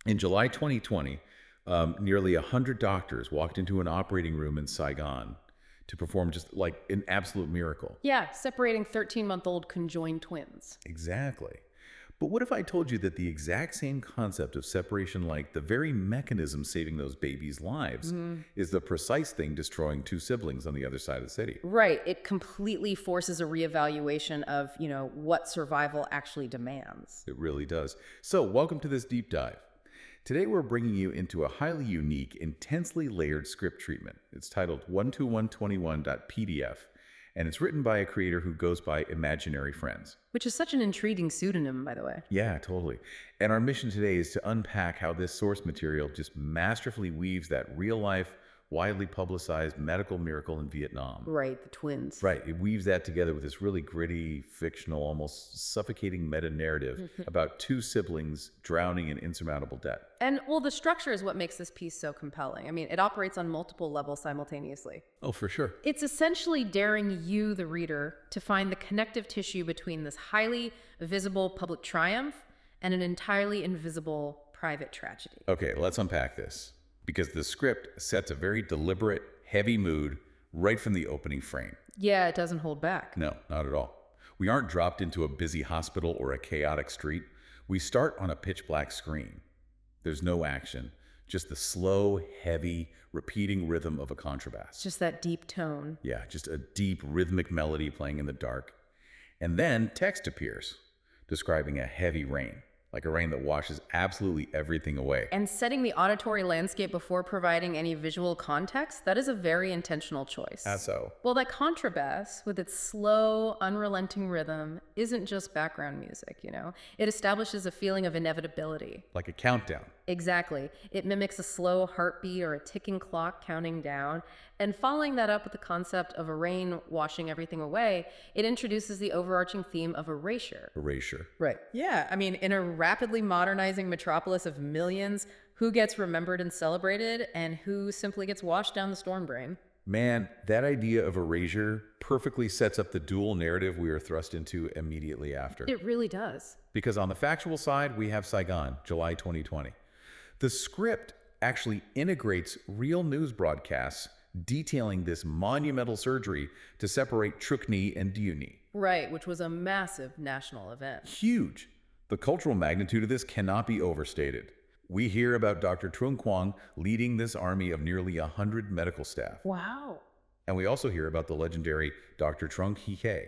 In July 2020, nearly 100 doctors walked into an operating room in Saigon to perform just like an absolute miracle. Yeah, separating 13-month-old conjoined twins. Exactly. But what if I told you that the exact same concept of separation, like the very mechanism saving those babies' lives, is the precise thing destroying two siblings on the other side of the city? Right. It completely forces a reevaluation of, what survival actually demands. It really does. So, welcome to this deep dive. Today, we're bringing you into a highly unique, intensely layered script treatment. It's titled 12121.pdf, and it's written by a creator who goes by Imaginary Friends. Which is such an intriguing pseudonym, by the way. Yeah, totally. And our mission today is to unpack how this source material just masterfully weaves that real life, widely publicized medical miracle in Vietnam. Right, the twins. Right. It weaves that together with this really gritty, fictional, almost suffocating meta narrative about two siblings drowning in insurmountable debt. And, well, the structure is what makes this piece so compelling. I mean, it operates on multiple levels simultaneously. Oh, for sure. It's essentially daring you, the reader, to find the connective tissue between this highly visible public triumph and an entirely invisible private tragedy. Okay, let's unpack this. Because the script sets a very deliberate, heavy mood right from the opening frame. Yeah, it doesn't hold back. No, not at all. We aren't dropped into a busy hospital or a chaotic street. We start on a pitch black screen. There's no action, just the slow, heavy, repeating rhythm of a contrabass. Just that deep tone. Yeah, just a deep rhythmic melody playing in the dark. And then text appears, describing a heavy rain, like a rain that washes absolutely everything away. And setting the auditory landscape before providing any visual context, that is a very intentional choice. How so? Well, that contrabass, with its slow, unrelenting rhythm, isn't just background music. It establishes a feeling of inevitability. Like a countdown. Exactly. It mimics a slow heartbeat or a ticking clock counting down. And following that up with the concept of a rain washing everything away, it introduces the overarching theme of erasure. Erasure. Right. Yeah. I mean, in a rapidly modernizing metropolis of millions, who gets remembered and celebrated and who simply gets washed down the storm drain? Man, that idea of erasure perfectly sets up the dual narrative we are thrust into immediately after. It really does. Because on the factual side, we have Saigon, July 2020. The script actually integrates real news broadcasts detailing this monumental surgery to separate Truc Nhi and Dieu Nhi. Right, which was a massive national event. Huge. The cultural magnitude of this cannot be overstated. We hear about Dr. Trung Quang leading this army of nearly 100 medical staff. Wow. And we also hear about the legendary Dr. Trung Hy He.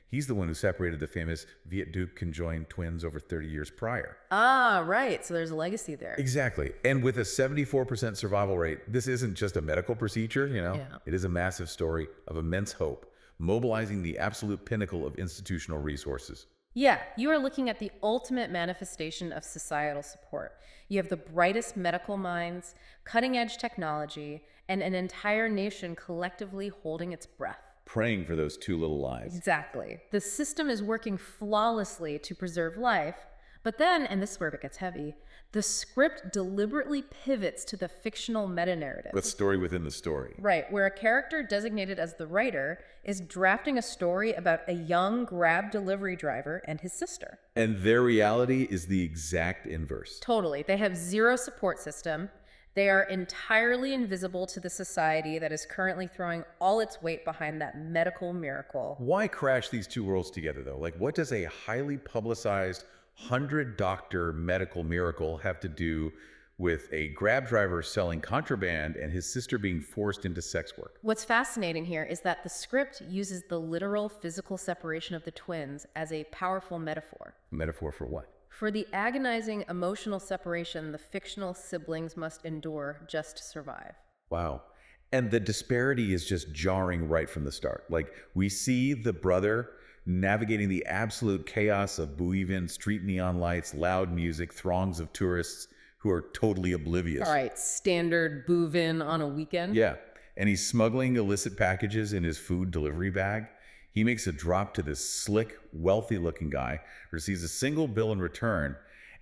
He's the one who separated the famous Viet Duc conjoined twins over 30 years prior. Ah, right. So there's a legacy there. Exactly. And with a 74% survival rate, this isn't just a medical procedure, Yeah. It is a massive story of immense hope, mobilizing the absolute pinnacle of institutional resources. Yeah, you are looking at the ultimate manifestation of societal support. You have the brightest medical minds, cutting-edge technology, and an entire nation collectively holding its breath. Praying for those two little lives. Exactly. The system is working flawlessly to preserve life, but then, and this is where it gets heavy, the script deliberately pivots to the fictional meta-narrative. The story within the story. Right, where a character designated as the writer is drafting a story about a young Grab delivery driver and his sister. And their reality is the exact inverse. Totally. They have zero support system. They are entirely invisible to the society that is currently throwing all its weight behind that medical miracle. Why crash these two worlds together, though? Like, what does a highly publicized 100-doctor medical miracle have to do with a Grab driver selling contraband and his sister being forced into sex work? What's fascinating here is that the script uses the literal physical separation of the twins as a powerful metaphor. Metaphor for what? For the agonizing emotional separation the fictional siblings must endure just to survive. Wow. And the disparity is just jarring right from the start. Like, we see the brother navigating the absolute chaos of Buivin, street neon lights, loud music, throngs of tourists who are totally oblivious. All right, standard Bouvin on a weekend. Yeah. And he's smuggling illicit packages in his food delivery bag. He makes a drop to this slick, wealthy-looking guy, receives a single bill in return,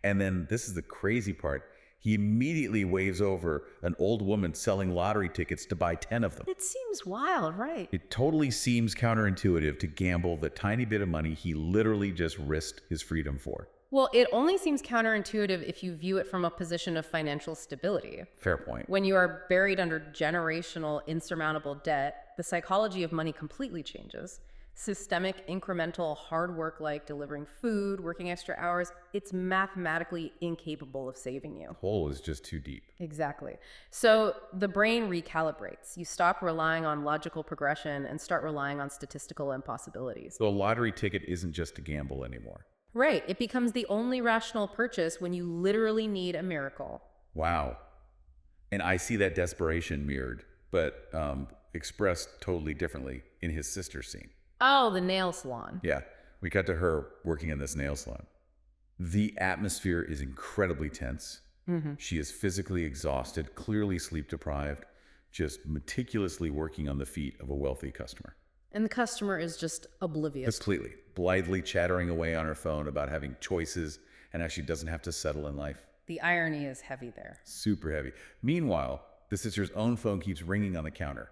and then, this is the crazy part, he immediately waves over an old woman selling lottery tickets to buy 10 of them. It seems wild, right? It totally seems counterintuitive to gamble the tiny bit of money he literally just risked his freedom for. Well, it only seems counterintuitive if you view it from a position of financial stability. Fair point. When you are buried under generational, insurmountable debt, the psychology of money completely changes. Systemic, incremental, hard work like delivering food, working extra hours, it's mathematically incapable of saving you. Hole is just too deep. Exactly. So the brain recalibrates. You stop relying on logical progression and start relying on statistical impossibilities. So a lottery ticket isn't just a gamble anymore. Right. It becomes the only rational purchase when you literally need a miracle. Wow. And I see that desperation mirrored, but expressed totally differently in his sister's scene. Oh, the nail salon. Yeah, we cut to her working in this nail salon. The atmosphere is incredibly tense. She is physically exhausted, clearly sleep deprived, just meticulously working on the feet of a wealthy customer. And the customer is just oblivious. Completely, blithely chattering away on her phone about having choices and how she doesn't have to settle in life. The irony is heavy there. Super heavy. Meanwhile, the sister's own phone keeps ringing on the counter.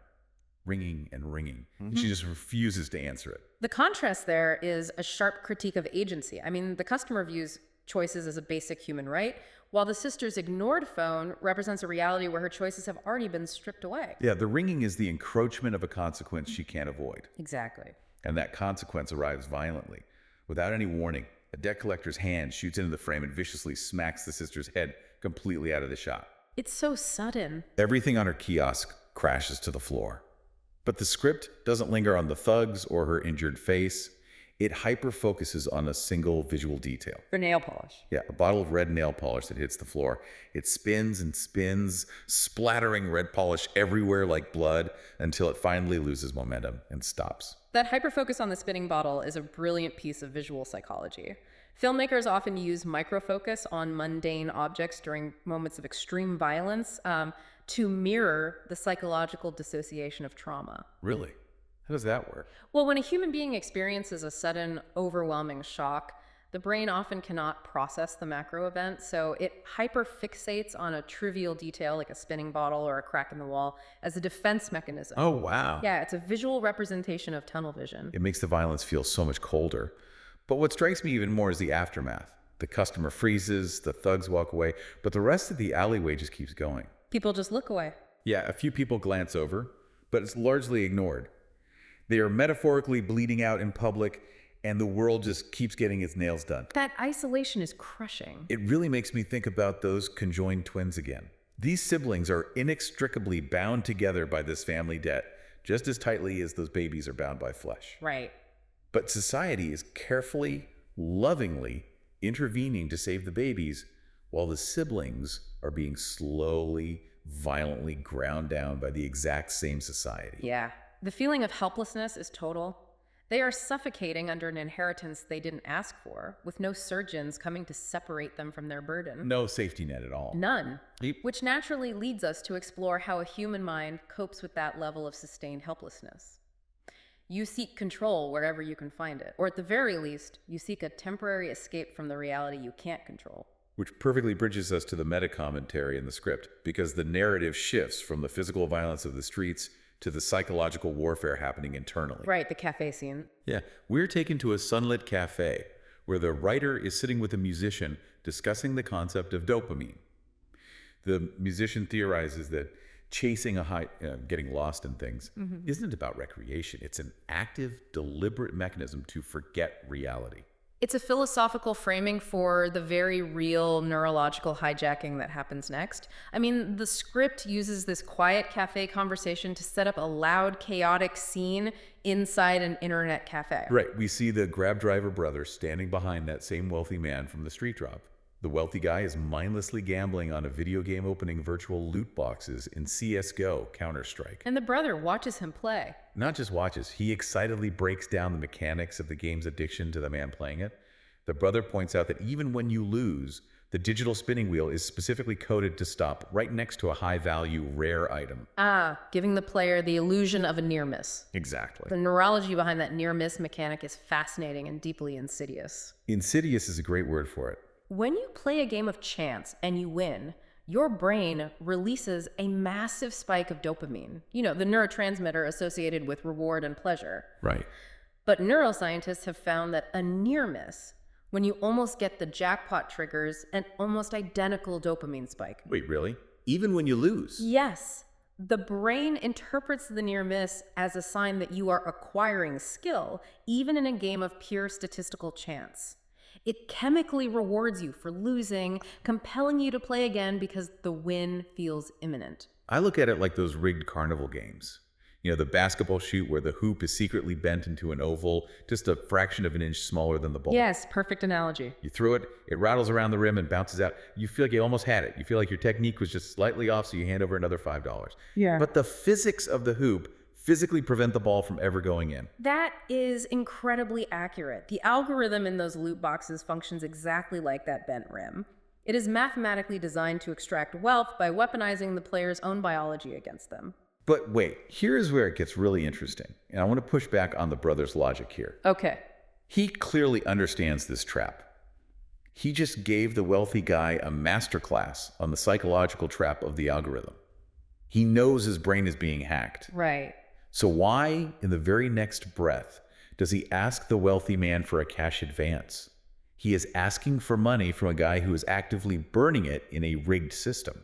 Ringing and ringing. And she just refuses to answer it. The contrast there is a sharp critique of agency. I mean, the customer views choices as a basic human right, while the sister's ignored phone represents a reality where her choices have already been stripped away. Yeah, the ringing is the encroachment of a consequence she can't avoid. Exactly. And that consequence arrives violently. Without any warning, a debt collector's hand shoots into the frame and viciously smacks the sister's head completely out of the shot. It's so sudden. Everything on her kiosk crashes to the floor. But the script doesn't linger on the thugs or her injured face. It hyper-focuses on a single visual detail. For nail polish. Yeah, a bottle of red nail polish that hits the floor. It spins and spins, splattering red polish everywhere like blood until it finally loses momentum and stops. That hyperfocus on the spinning bottle is a brilliant piece of visual psychology. Filmmakers often use microfocus on mundane objects during moments of extreme violence to mirror the psychological dissociation of trauma. Really? How does that work? Well, when a human being experiences a sudden, overwhelming shock, the brain often cannot process the macro event, so it hyperfixates on a trivial detail like a spinning bottle or a crack in the wall as a defense mechanism. Oh, wow. Yeah, it's a visual representation of tunnel vision. It makes the violence feel so much colder. But what strikes me even more is the aftermath. The customer freezes, the thugs walk away, but the rest of the alleyway just keeps going. People just look away. Yeah, a few people glance over, but it's largely ignored. They are metaphorically bleeding out in public, and the world just keeps getting its nails done. That isolation is crushing. It really makes me think about those conjoined twins again. These siblings are inextricably bound together by this family debt, just as tightly as those babies are bound by flesh. Right. But society is carefully, lovingly intervening to save the babies, while the siblings are being slowly, violently ground down by the exact same society. Yeah. The feeling of helplessness is total. They are suffocating under an inheritance they didn't ask for, with no surgeons coming to separate them from their burden. No safety net at all. None. Yep. Which naturally leads us to explore how a human mind copes with that level of sustained helplessness. You seek control wherever you can find it, or at the very least, you seek a temporary escape from the reality you can't control. Which perfectly bridges us to the meta-commentary in the script, because the narrative shifts from the physical violence of the streets to the psychological warfare happening internally. Right, the cafe scene. Yeah, we're taken to a sunlit cafe where the writer is sitting with a musician discussing the concept of dopamine. The musician theorizes that chasing a high, getting lost in things, isn't about recreation. It's an active, deliberate mechanism to forget reality. It's a philosophical framing for the very real neurological hijacking that happens next. I mean, the script uses this quiet cafe conversation to set up a loud, chaotic scene inside an internet cafe. Right. We see the Grab driver brother standing behind that same wealthy man from the street drop. The wealthy guy is mindlessly gambling on a video game opening virtual loot boxes in CSGO, Counter-Strike. And the brother watches him play. Not just watches, he excitedly breaks down the mechanics of the game's addiction to the man playing it. The brother points out that even when you lose, the digital spinning wheel is specifically coded to stop right next to a high-value, rare item. Ah, giving the player the illusion of a near miss. Exactly. The neurology behind that near miss mechanic is fascinating and deeply insidious. Insidious is a great word for it. When you play a game of chance and you win, your brain releases a massive spike of dopamine, you know, the neurotransmitter associated with reward and pleasure. Right. But neuroscientists have found that a near miss, when you almost get the jackpot triggers an almost identical dopamine spike. Wait, really? Even when you lose? Yes. The brain interprets the near miss as a sign that you are acquiring skill, even in a game of pure statistical chance. It chemically rewards you for losing, compelling you to play again because the win feels imminent. I look at it like those rigged carnival games. You know, the basketball shoot where the hoop is secretly bent into an oval, just a fraction of an inch smaller than the ball. Yes, perfect analogy. You throw it, it rattles around the rim and bounces out. You feel like you almost had it. You feel like your technique was just slightly off, so you hand over another $5. Yeah. But the physics of the hoop physically prevent the ball from ever going in. That is incredibly accurate. The algorithm in those loot boxes functions exactly like that bent rim. It is mathematically designed to extract wealth by weaponizing the player's own biology against them. But wait, here is where it gets really interesting. And I want to push back on the brother's logic here. Okay. He clearly understands this trap. He just gave the wealthy guy a masterclass on the psychological trap of the algorithm. He knows his brain is being hacked. Right. So why, in the very next breath, does he ask the wealthy man for a cash advance? He is asking for money from a guy who is actively burning it in a rigged system.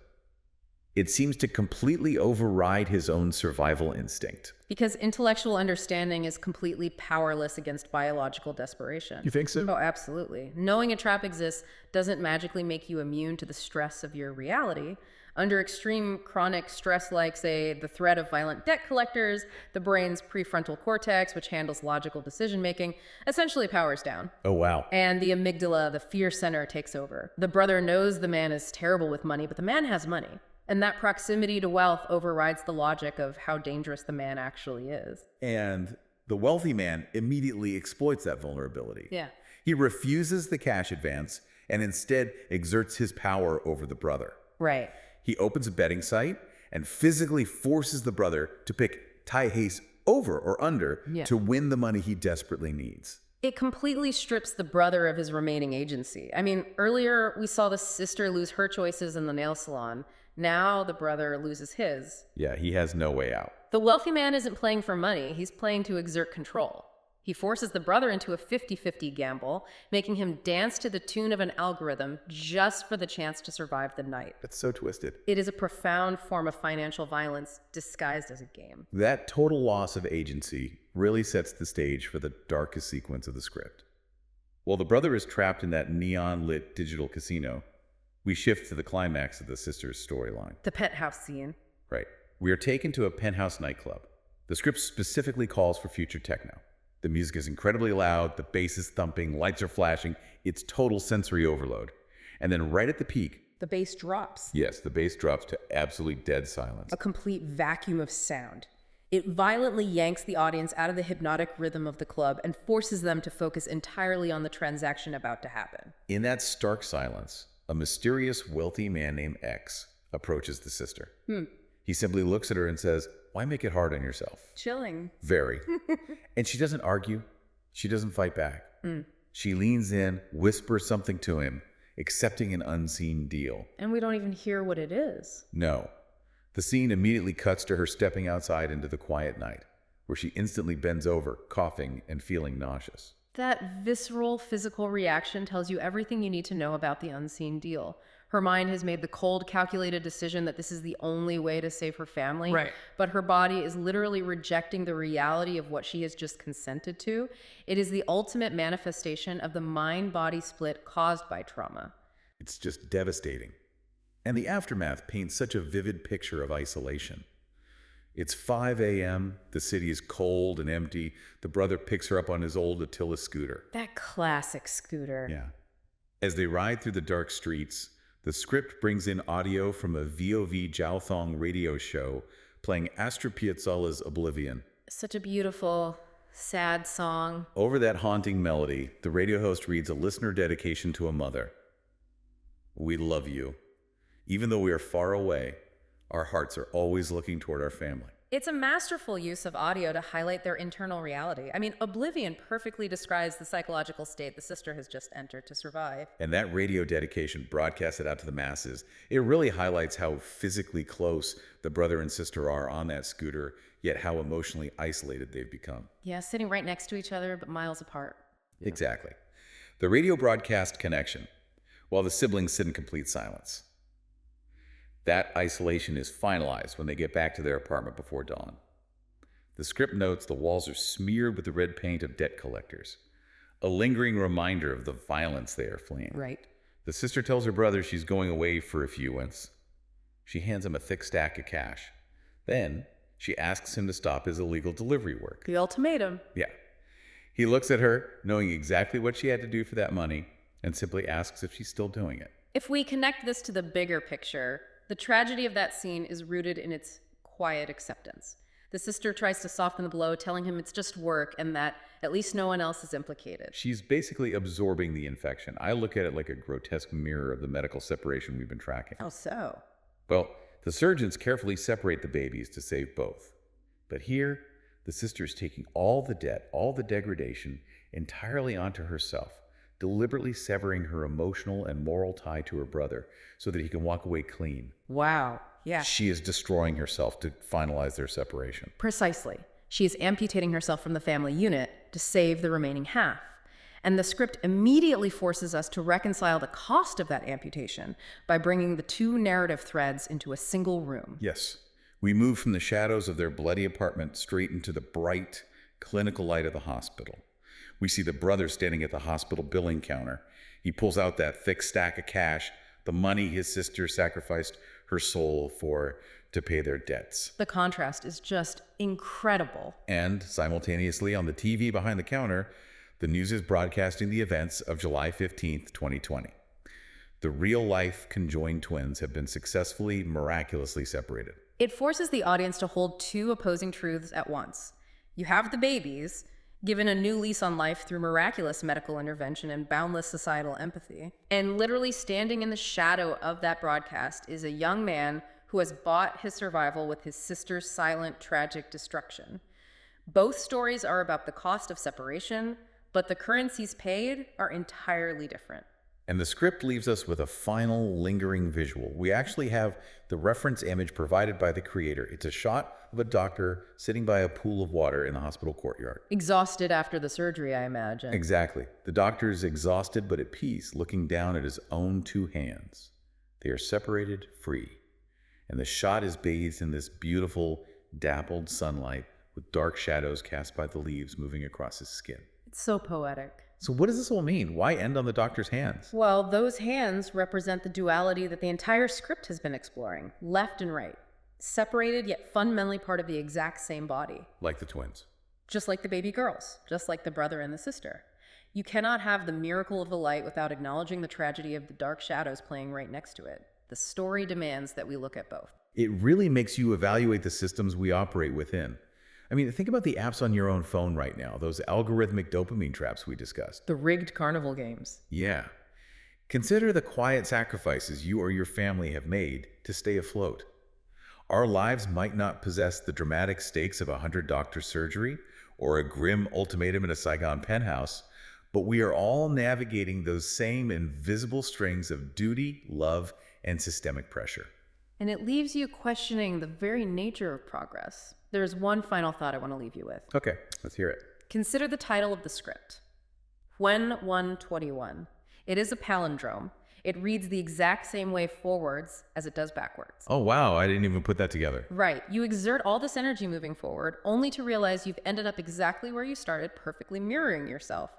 It seems to completely override his own survival instinct. Because intellectual understanding is completely powerless against biological desperation. You think so? Oh, absolutely. Knowing a trap exists doesn't magically make you immune to the stress of your reality. Under extreme chronic stress like, say, the threat of violent debt collectors, the brain's prefrontal cortex, which handles logical decision-making, essentially powers down. Oh, wow. And the amygdala, the fear center, takes over. The brother knows the man is terrible with money, but the man has money. And that proximity to wealth overrides the logic of how dangerous the man actually is. And the wealthy man immediately exploits that vulnerability. Yeah. He refuses the cash advance and instead exerts his power over the brother. Right. He opens a betting site and physically forces the brother to pick tie-haste over or under to win the money he desperately needs. It completely strips the brother of his remaining agency. I mean, earlier we saw the sister lose her choices in the nail salon. Now the brother loses his. Yeah, he has no way out. The wealthy man isn't playing for money. He's playing to exert control. He forces the brother into a 50-50 gamble, making him dance to the tune of an algorithm just for the chance to survive the night. That's so twisted. It is a profound form of financial violence disguised as a game. That total loss of agency really sets the stage for the darkest sequence of the script. While the brother is trapped in that neon-lit digital casino, we shift to the climax of the sister's storyline. The penthouse scene. Right. We are taken to a penthouse nightclub. The script specifically calls for future techno. The music is incredibly loud, the bass is thumping, lights are flashing. It's total sensory overload. And then right at the peak, The bass drops. yes, the bass drops to absolutely dead silence. A complete vacuum of sound. It violently yanks the audience out of the hypnotic rhythm of the club and forces them to focus entirely on the transaction about to happen. In that stark silence, a mysterious, wealthy man named X approaches the sister. He simply looks at her and says, "Why make it hard on yourself?" Chilling. Very. And she doesn't argue. She doesn't fight back. She leans in, whispers something to him, accepting an unseen deal. And we don't even hear what it is. No. The scene immediately cuts to her stepping outside into the quiet night, where she instantly bends over, coughing and feeling nauseous. That visceral physical reaction tells you everything you need to know about the unseen deal. Her mind has made the cold, calculated decision that this is the only way to save her family. Right. But her body is literally rejecting the reality of what she has just consented to. It is the ultimate manifestation of the mind-body split caused by trauma. It's just devastating. And the aftermath paints such a vivid picture of isolation. It's 5 a.m., the city is cold and empty. The brother picks her up on his old Attila scooter. That classic scooter. Yeah. As they ride through the dark streets, the script brings in audio from a VOV Jiaothong radio show playing Astor Piazzolla's Oblivion. Such a beautiful, sad song. Over that haunting melody, the radio host reads a listener dedication to a mother. "We love you. Even though we are far away, our hearts are always looking toward our family." It's a masterful use of audio to highlight their internal reality. I mean, Oblivion perfectly describes the psychological state the sister has just entered to survive. And that radio dedication broadcasted out to the masses, it really highlights how physically close the brother and sister are on that scooter, yet how emotionally isolated they've become. Yeah, sitting right next to each other, but miles apart. Exactly. The radio broadcast connection, while the siblings sit in complete silence. That isolation is finalized when they get back to their apartment before dawn. The script notes the walls are smeared with the red paint of debt collectors, a lingering reminder of the violence they are fleeing. Right. The sister tells her brother she's going away for a few months. She hands him a thick stack of cash. Then, she asks him to stop his illegal delivery work. The ultimatum. Yeah. He looks at her, knowing exactly what she had to do for that money, and simply asks if she's still doing it. If we connect this to the bigger picture, the tragedy of that scene is rooted in its quiet acceptance. The sister tries to soften the blow, telling him it's just work and that at least no one else is implicated. She's basically absorbing the infection. I look at it like a grotesque mirror of the medical separation we've been tracking. How so? Well, the surgeons carefully separate the babies to save both. But here, the sister is taking all the debt, all the degradation, entirely onto herself, deliberately severing her emotional and moral tie to her brother so that he can walk away clean. Wow. Yeah. She is destroying herself to finalize their separation. Precisely. She is amputating herself from the family unit to save the remaining half. And the script immediately forces us to reconcile the cost of that amputation by bringing the two narrative threads into a single room. Yes. We move from the shadows of their bloody apartment straight into the bright, clinical light of the hospital. We see the brother standing at the hospital billing counter. He pulls out that thick stack of cash, the money his sister sacrificed her soul for to pay their debts. The contrast is just incredible. And simultaneously on the TV behind the counter, the news is broadcasting the events of July 15th, 2020. The real-life conjoined twins have been successfully, miraculously separated. It forces the audience to hold two opposing truths at once. You have the babies, given a new lease on life through miraculous medical intervention and boundless societal empathy. And literally standing in the shadow of that broadcast is a young man who has bought his survival with his sister's silent, tragic destruction. Both stories are about the cost of separation, but the currencies paid are entirely different. And the script leaves us with a final, lingering visual. We actually have the reference image provided by the creator. It's a shot of a doctor sitting by a pool of water in the hospital courtyard. Exhausted after the surgery, I imagine. Exactly. The doctor is exhausted but at peace, looking down at his own two hands. They are separated, free. And the shot is bathed in this beautiful, dappled sunlight with dark shadows cast by the leaves moving across his skin. It's so poetic. So what does this all mean? Why end on the doctor's hands? Well, those hands represent the duality that the entire script has been exploring, left and right, separated yet fundamentally part of the exact same body. Like the twins. Just like the baby girls, just like the brother and the sister. You cannot have the miracle of the light without acknowledging the tragedy of the dark shadows playing right next to it. The story demands that we look at both. It really makes you evaluate the systems we operate within. I mean, think about the apps on your own phone right now, those algorithmic dopamine traps we discussed. The rigged carnival games. Yeah. Consider the quiet sacrifices you or your family have made to stay afloat. Our lives might not possess the dramatic stakes of a 100-doctor surgery or a grim ultimatum in a Saigon penthouse, but we are all navigating those same invisible strings of duty, love, and systemic pressure. And it leaves you questioning the very nature of progress. There's one final thought I want to leave you with. Okay, let's hear it. Consider the title of the script. When 121. It is a palindrome. It reads the exact same way forwards as it does backwards. Oh, wow, I didn't even put that together. Right. You exert all this energy moving forward, only to realize you've ended up exactly where you started, perfectly mirroring yourself.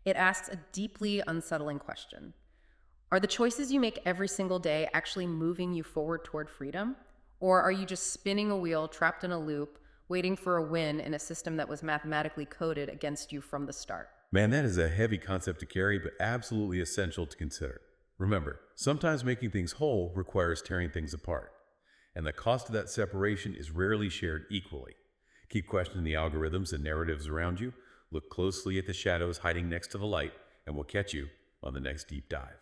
It asks a deeply unsettling question. Are the choices you make every single day actually moving you forward toward freedom? Or are you just spinning a wheel, trapped in a loop, waiting for a win in a system that was mathematically coded against you from the start? Man, that is a heavy concept to carry, but absolutely essential to consider. Remember, sometimes making things whole requires tearing things apart. And the cost of that separation is rarely shared equally. Keep questioning the algorithms and narratives around you. Look closely at the shadows hiding next to the light, and we'll catch you on the next deep dive.